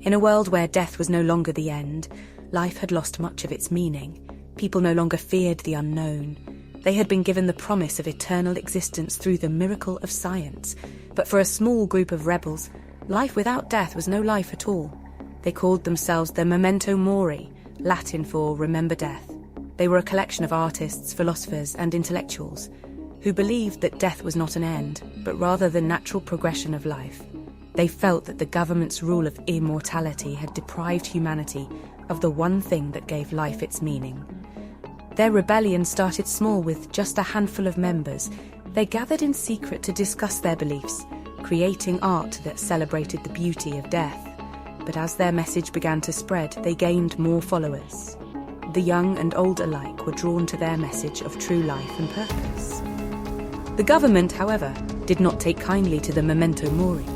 In a world where death was no longer the end, life had lost much of its meaning. People no longer feared the unknown. They had been given the promise of eternal existence through the miracle of science. But for a small group of rebels, life without death was no life at all. They called themselves the Memento Mori, Latin for remember death. They were a collection of artists, philosophers, and intellectuals who believed that death was not an end, but rather the natural progression of life. They felt that the government's rule of immortality had deprived humanity of the one thing that gave life its meaning. Their rebellion started small with just a handful of members. They gathered in secret to discuss their beliefs, creating art that celebrated the beauty of death. But as their message began to spread, they gained more followers. The young and old alike were drawn to their message of true life and purpose. The government, however, did not take kindly to the Memento Mori.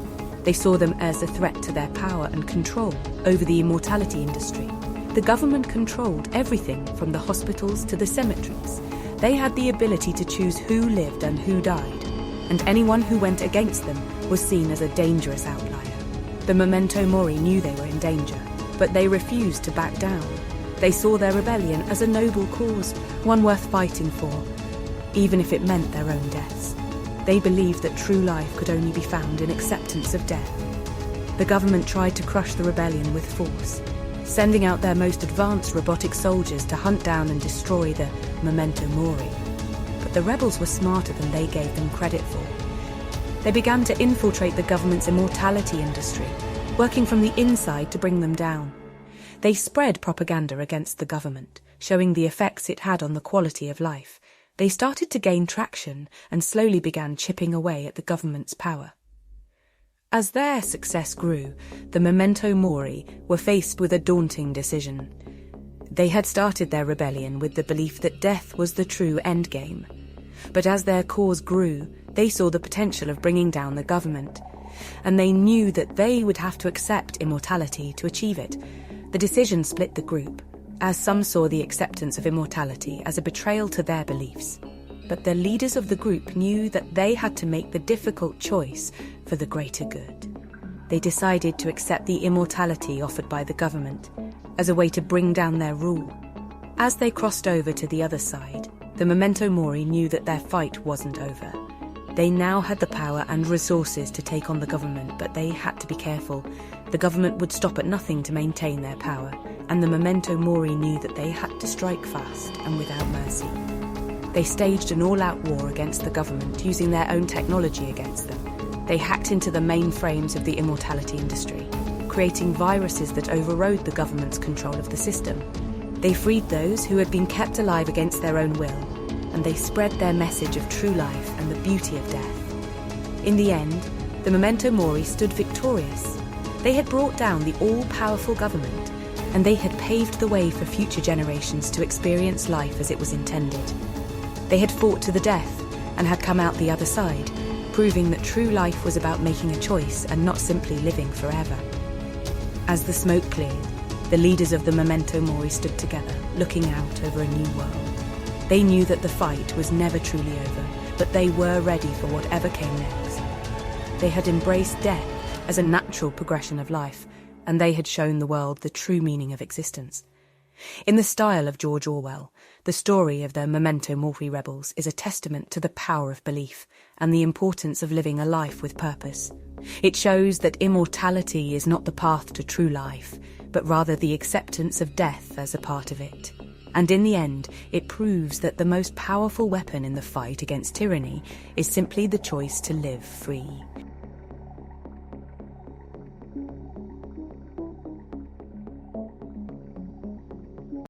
They saw them as a threat to their power and control over the immortality industry. The government controlled everything from the hospitals to the cemeteries. They had the ability to choose who lived and who died, and anyone who went against them was seen as a dangerous outlier. The Memento Mori knew they were in danger, but they refused to back down. They saw their rebellion as a noble cause, one worth fighting for, even if it meant their own deaths. They believed that true life could only be found in acceptance of death. The government tried to crush the rebellion with force, sending out their most advanced robotic soldiers to hunt down and destroy the Memento Mori. But the rebels were smarter than they gave them credit for. They began to infiltrate the government's immortality industry, working from the inside to bring them down. They spread propaganda against the government, showing the effects it had on the quality of life. They started to gain traction and slowly began chipping away at the government's power. As their success grew, the Memento Mori were faced with a daunting decision. They had started their rebellion with the belief that death was the true endgame. But as their cause grew, they saw the potential of bringing down the government, and they knew that they would have to accept immortality to achieve it. The decision split the group, as some saw the acceptance of immortality as a betrayal to their beliefs. But the leaders of the group knew that they had to make the difficult choice for the greater good. They decided to accept the immortality offered by the government as a way to bring down their rule. As they crossed over to the other side, the Memento Mori knew that their fight wasn't over. They now had the power and resources to take on the government, but they had to be careful. The government would stop at nothing to maintain their power, and the Memento Mori knew that they had to strike fast and without mercy. They staged an all-out war against the government, using their own technology against them. They hacked into the mainframes of the immortality industry, creating viruses that overrode the government's control of the system. They freed those who had been kept alive against their own will, and they spread their message of true life and the beauty of death. In the end, the Memento Mori stood victorious. They had brought down the all-powerful government, and they had paved the way for future generations to experience life as it was intended. They had fought to the death and had come out the other side, proving that true life was about making a choice and not simply living forever. As the smoke cleared, the leaders of the Memento Mori stood together, looking out over a new world. They knew that the fight was never truly over, but they were ready for whatever came next. They had embraced death as a natural progression of life, and they had shown the world the true meaning of existence. In the style of George Orwell, the story of the Memento Mori rebels is a testament to the power of belief and the importance of living a life with purpose. It shows that immortality is not the path to true life, but rather the acceptance of death as a part of it. And in the end, it proves that the most powerful weapon in the fight against tyranny is simply the choice to live free.